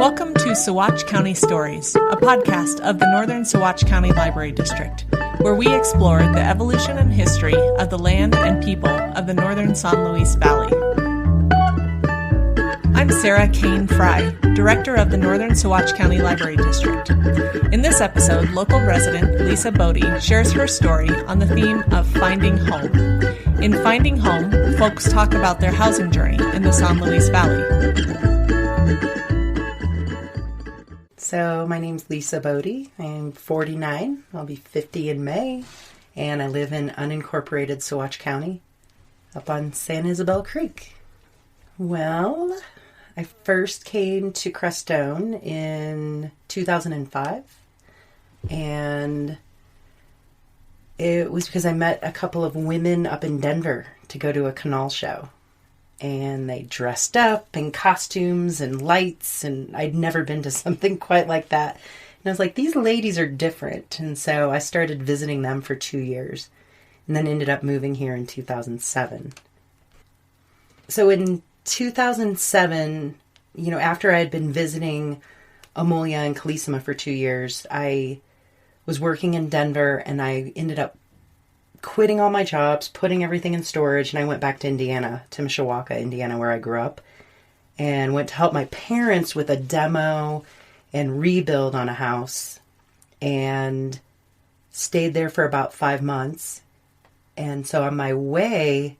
Welcome to Saguache County Stories, a podcast of the Northern Saguache County Library District, where we explore the evolution and history of the land and people of the northern San Luis Valley. I'm Sarah Kane Fry, Director of the Northern Saguache County Library District. In this episode, local resident Lisa Bodey shares her story on the theme of finding home. In Finding Home, folks talk about their housing journey in the San Luis Valley. So my name's Lisa Bodey. I'm 49. I'll be 50 in May. And I live in unincorporated Saguache County up on San Isabel Creek. Well, I first came to Crestone in 2005. And it was because I met a couple of women up in Denver to go to a canal show. And they dressed up in costumes and lights, and I'd never been to something quite like that. And I was like, these ladies are different. And so I started visiting them for 2 years, and then ended up moving here in 2007. So in 2007, after I had been visiting Amolia and Calissima for 2 years, I was working in Denver, and I ended up quitting all my jobs, putting everything in storage, and I went back to Indiana, to Mishawaka, Indiana, where I grew up, and went to help my parents with a demo and rebuild on a house, and stayed there for about 5 months. And so on my way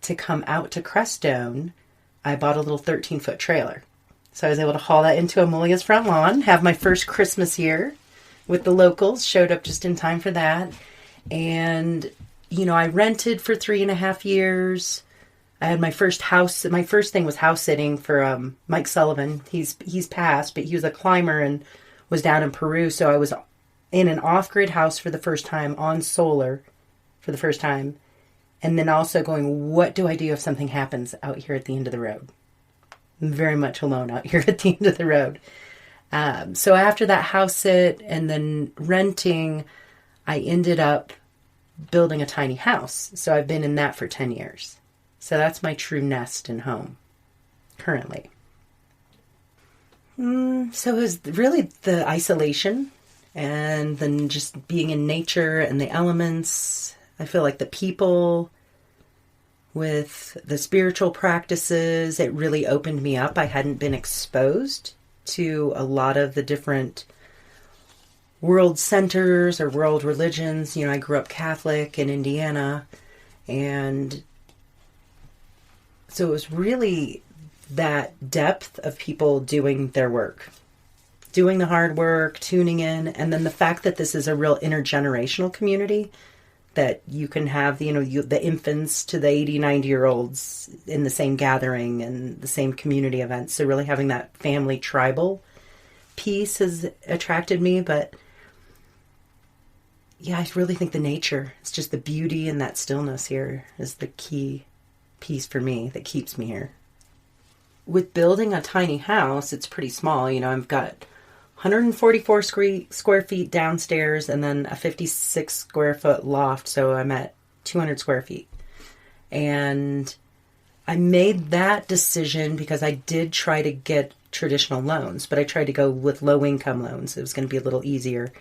to come out to Crestone, I bought a little 13-foot trailer. So I was able to haul that into Amolia's front lawn, have my first Christmas here with the locals, showed up just in time for that. And, I rented for 3.5 years. I had my first house. My first thing was house sitting for Mike Sullivan. He's passed, but he was a climber and was down in Peru. So I was in an off-grid house for the first time, on solar for the first time. And then also going, what do I do if something happens out here at the end of the road? I'm very much alone out here at the end of the road. So after that house sit and then renting, I ended up building a tiny house. So I've been in that for 10 years. So that's my true nest and home currently. So it was really the isolation and then just being in nature and the elements. I feel like the people with the spiritual practices, it really opened me up. I hadn't been exposed to a lot of the different world centers or world religions. I grew up Catholic in Indiana, and so it was really that depth of people doing their work, doing the hard work, tuning in, and then the fact that this is a real intergenerational community, that you can have, the infants to the 80, 90-year-olds in the same gathering and the same community events. So really having that family tribal piece has attracted me, but yeah, I really think the nature, it's just the beauty and that stillness here is the key piece for me that keeps me here. With building a tiny house, it's pretty small. I've got 144 square feet downstairs and then a 56 square foot loft. So I'm at 200 square feet. And I made that decision because I did try to get traditional loans, but I tried to go with low income loans. It was going to be a little easier.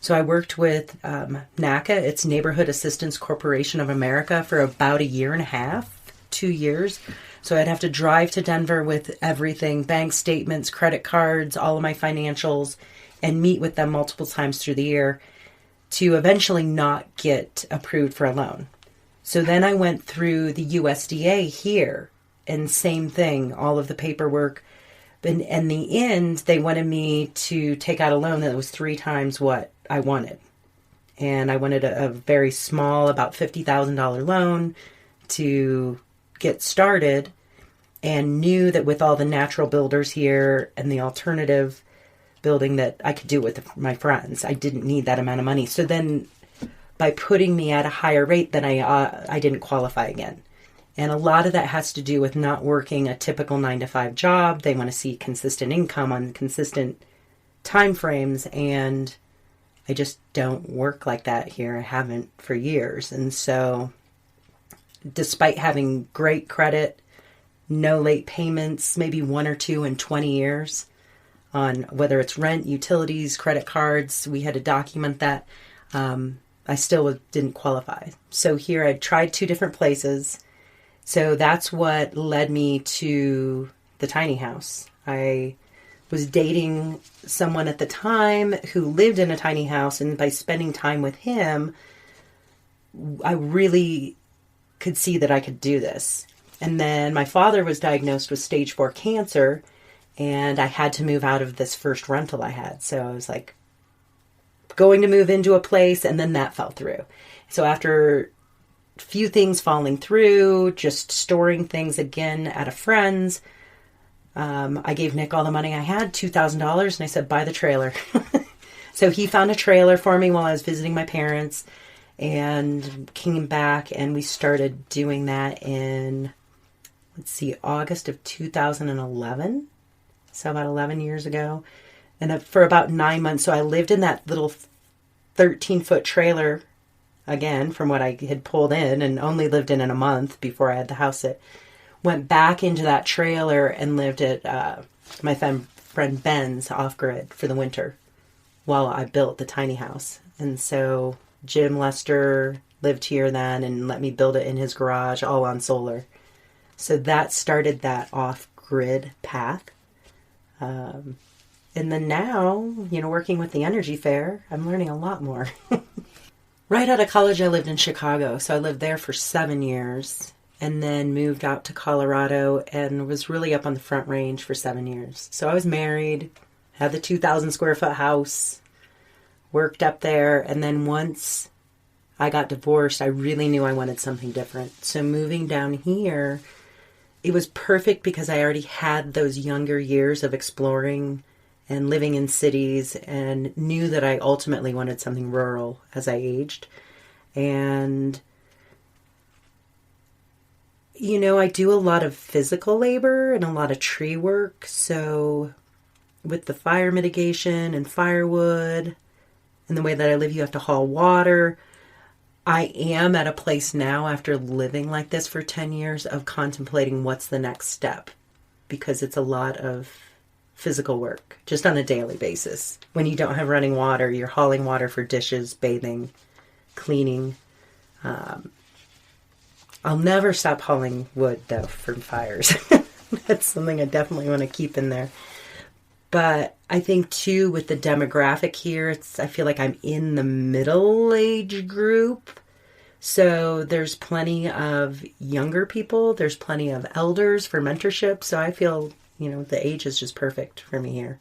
So I worked with NACA, it's Neighborhood Assistance Corporation of America, for about 1.5 years, 2 years. So I'd have to drive to Denver with everything, bank statements, credit cards, all of my financials, and meet with them multiple times through the year to eventually not get approved for a loan. So then I went through the USDA here, and same thing, all of the paperwork. But in the end, they wanted me to take out a loan that was 3 times what I wanted. And I wanted a very small, about $50,000 loan to get started, and knew that with all the natural builders here and the alternative building that I could do with my friends, I didn't need that amount of money. So then by putting me at a higher rate, then I didn't qualify again. And a lot of that has to do with not working a typical 9-to-5 job. They want to see consistent income on consistent time frames, and I just don't work like that here. I haven't for years. And so despite having great credit, no late payments, maybe 1 or 2 in 20 years, on whether it's rent, utilities, credit cards. We had to document that. I still didn't qualify. So here I tried 2 different places. So that's what led me to the tiny house. I was dating someone at the time who lived in a tiny house, and by spending time with him, I really could see that I could do this. And then my father was diagnosed with stage 4 cancer, and I had to move out of this first rental I had. So I was like going to move into a place, and then that fell through. So after a few things falling through, just storing things again at a friend's, I gave Nick all the money I had, $2,000, and I said, buy the trailer. So he found a trailer for me while I was visiting my parents and came back, and we started doing that in, August of 2011. So about 11 years ago. And for about 9 months. So I lived in that little 13-foot trailer, again, from what I had pulled in, and only lived in a month before I had the house sit. Went back into that trailer and lived at my friend Ben's off-grid for the winter while I built the tiny house. And so Jim Lester lived here then and let me build it in his garage, all on solar. So that started that off-grid path. And then now, working with the Energy Fair, I'm learning a lot more. Right out of college, I lived in Chicago. So I lived there for 7 years and then moved out to Colorado and was really up on the Front Range for 7 years. So I was married, had the 2,000 square foot house, worked up there. And then once I got divorced, I really knew I wanted something different. So moving down here, it was perfect because I already had those younger years of exploring and living in cities and knew that I ultimately wanted something rural as I aged. And, I do a lot of physical labor and a lot of tree work. So with the fire mitigation and firewood and the way that I live, you have to haul water. I am at a place now after living like this for 10 years of contemplating what's the next step, because it's a lot of physical work just on a daily basis. When you don't have running water, you're hauling water for dishes, bathing, cleaning. I'll never stop hauling wood though for fires. That's something I definitely want to keep in there. But I think too, with the demographic here, I feel like I'm in the middle age group. So there's plenty of younger people. There's plenty of elders for mentorship. So I feel, the age is just perfect for me here.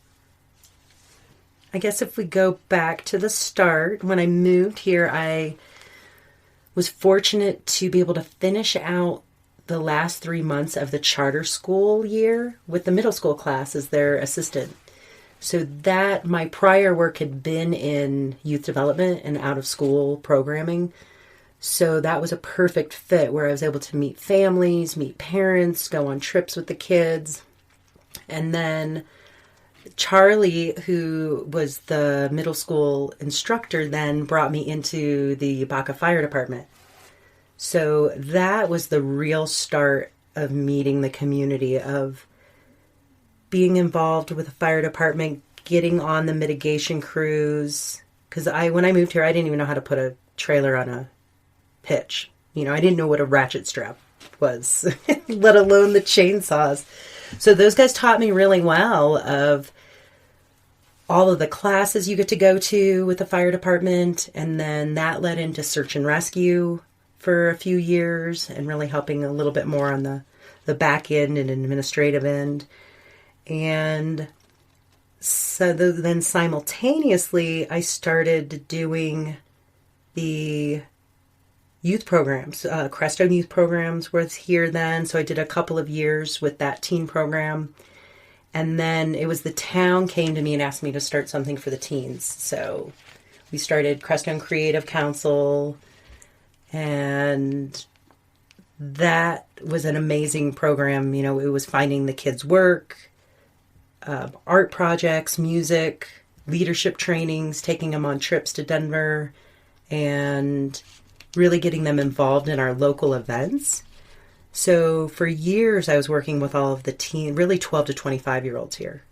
I guess if we go back to the start, when I moved here, I was fortunate to be able to finish out the last 3 months of the charter school year with the middle school class as their assistant. So that my prior work had been in youth development and out of school programming. So that was a perfect fit where I was able to meet families, meet parents, go on trips with the kids. And then Charlie, who was the middle school instructor, then brought me into the Baca Fire Department. So that was the real start of meeting the community, of being involved with the fire department, getting on the mitigation crews. Because when I moved here, I didn't even know how to put a trailer on a hitch. I didn't know what a ratchet strap was, let alone the chainsaws. So those guys taught me really well of all of the classes you get to go to with the fire department. And then that led into search and rescue for a few years and really helping a little bit more on the back end and administrative end. And so then simultaneously, I started doing the youth programs. Crestone Youth Programs was here then. So I did a couple of years with that teen program. And then it was the town came to me and asked me to start something for the teens. So we started Crestone Creative Council. And that was an amazing program. It was finding the kids' work, art projects, music, leadership trainings, taking them on trips to Denver, and really getting them involved in our local events. So for years, I was working with all of the really 12 to 25-year-olds here.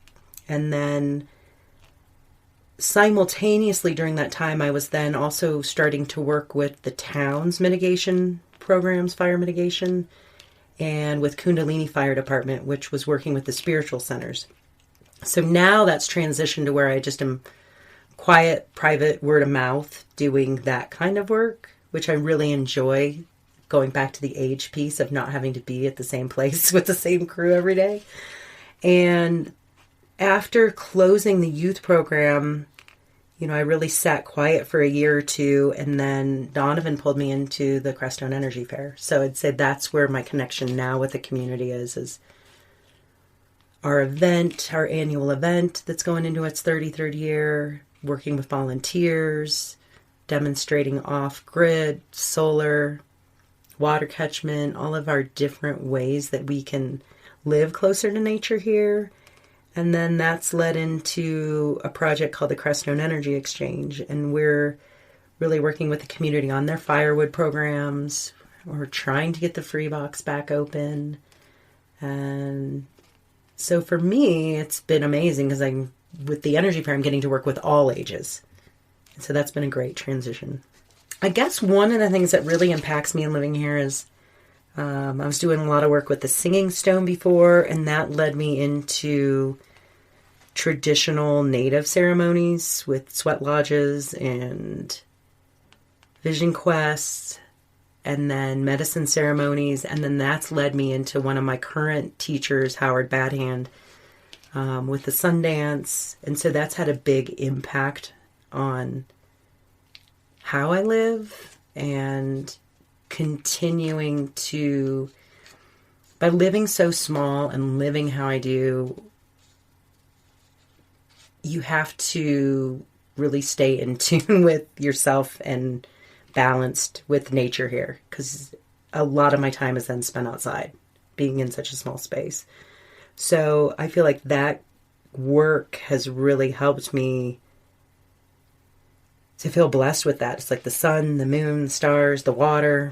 And then simultaneously during that time, I was then also starting to work with the town's mitigation programs, fire mitigation, and with Kundalini Fire Department, which was working with the spiritual centers. So now that's transitioned to where I just am quiet, private, word of mouth, doing that kind of work, which I really enjoy, going back to the age piece of not having to be at the same place with the same crew every day. And after closing the youth program, I really sat quiet for a year or two, and then Donovan pulled me into the Crestone Energy Fair. So I'd say that's where my connection now with the community is our event, our annual event that's going into its 33rd year, working with volunteers, demonstrating off-grid, solar, water catchment, all of our different ways that we can live closer to nature here. And then that's led into a project called the Crestone Energy Exchange. And we're really working with the community on their firewood programs. We're trying to get the free box back open. And so for me, it's been amazing because with the Energy Fair, I'm getting to work with all ages. And so that's been a great transition. I guess one of the things that really impacts me in living here is I was doing a lot of work with the singing stone before, and that led me into traditional native ceremonies with sweat lodges and vision quests, and then medicine ceremonies. And then that's led me into one of my current teachers, Howard Badhand, with the Sundance. And so that's had a big impact on how I live, and continuing to, by living so small and living how I do, you have to really stay in tune with yourself and balanced with nature here, because a lot of my time is then spent outside, being in such a small space. So I feel like that work has really helped me to feel blessed with that. It's like the sun, the moon, the stars, the water,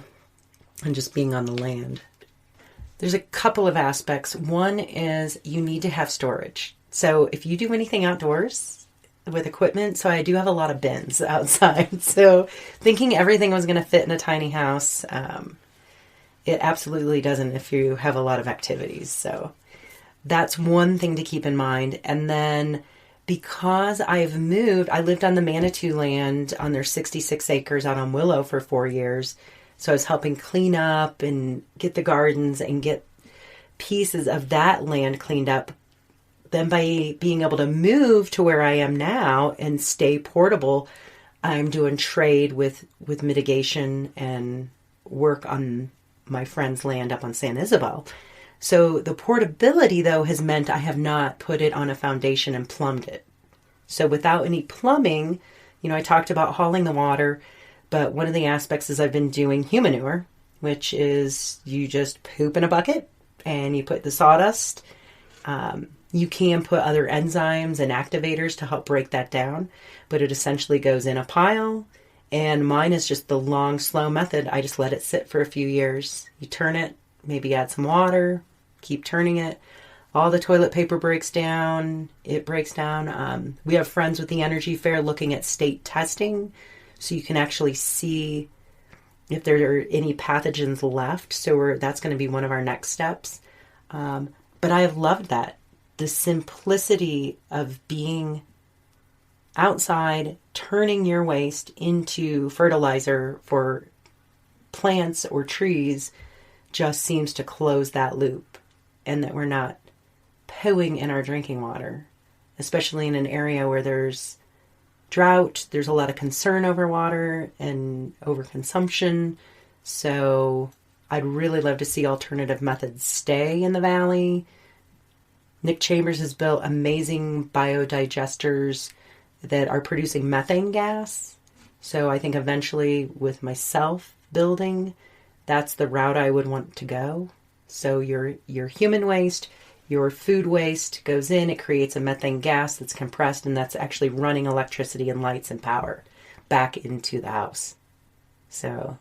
and just being on the land. There's a couple of aspects. One is you need to have storage. So if you do anything outdoors with equipment, so I do have a lot of bins outside. So thinking everything was going to fit in a tiny house, it absolutely doesn't if you have a lot of activities. So that's one thing to keep in mind. And then because I've moved, I lived on the Manitou land on their 66 acres out on Willow for 4 years. So I was helping clean up and get the gardens and get pieces of that land cleaned up. Then by being able to move to where I am now and stay portable, I'm doing trade with mitigation and work on my friend's land up on San Isabel. So the portability, though, has meant I have not put it on a foundation and plumbed it. So without any plumbing, I talked about hauling the water, but one of the aspects is I've been doing humanure, which is you just poop in a bucket and you put the sawdust. You can put other enzymes and activators to help break that down, but it essentially goes in a pile. And mine is just the long, slow method. I just let it sit for a few years. You turn it, maybe add some water, keep turning it. All the toilet paper breaks down. It breaks down. We have friends with the Energy Fair looking at state testing, so you can actually see if there are any pathogens left. So that's going to be one of our next steps. But I have loved that. The simplicity of being outside, turning your waste into fertilizer for plants or trees just seems to close that loop, and that we're not pooing in our drinking water, especially in an area where there's drought. There's a lot of concern over water and overconsumption. So I'd really love to see alternative methods stay in the valley. Nick Chambers has built amazing biodigesters that are producing methane gas. So I think eventually with myself building, that's the route I would want to go. So your human waste, your food waste goes in, it creates a methane gas that's compressed, and that's actually running electricity and lights and power back into the house. So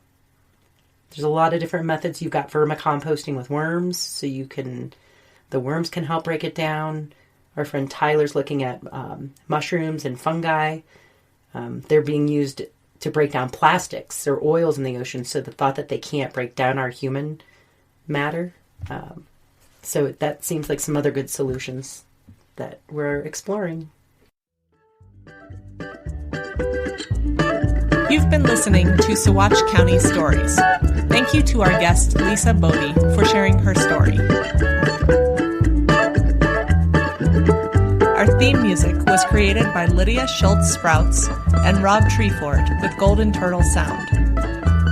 there's a lot of different methods. You've got vermicomposting with worms, so the worms can help break it down. Our friend Tyler's looking at mushrooms and fungi. They're being used to break down plastics or oils in the ocean, so the thought that they can't break down our human matter. So that seems like some other good solutions that we're exploring. You've been listening to Saguache County Stories. Thank you to our guest, Lisa Bodey, for sharing her story. Our theme music was created by Lydia Schultz-Sprouts and Rob Treefort with Golden Turtle Sound.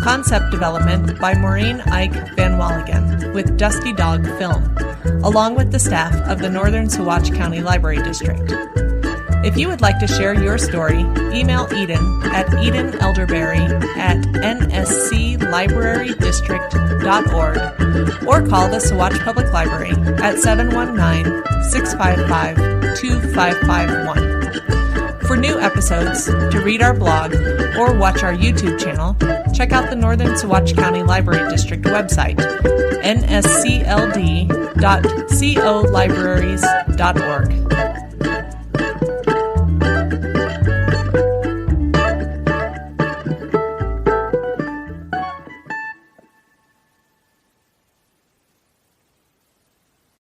Concept development by Maureen Ike Van Walligen with Dusty Dog Film, along with the staff of the Northern Saguache County Library District. If you would like to share your story, email Eden at edenelderberry@nsclibrarydistrict.org or call the Saguache Public Library at 719-655-2551. For new episodes, to read our blog, or watch our YouTube channel, check out the Northern Saguache County Library District website, nscld.colibraries.org.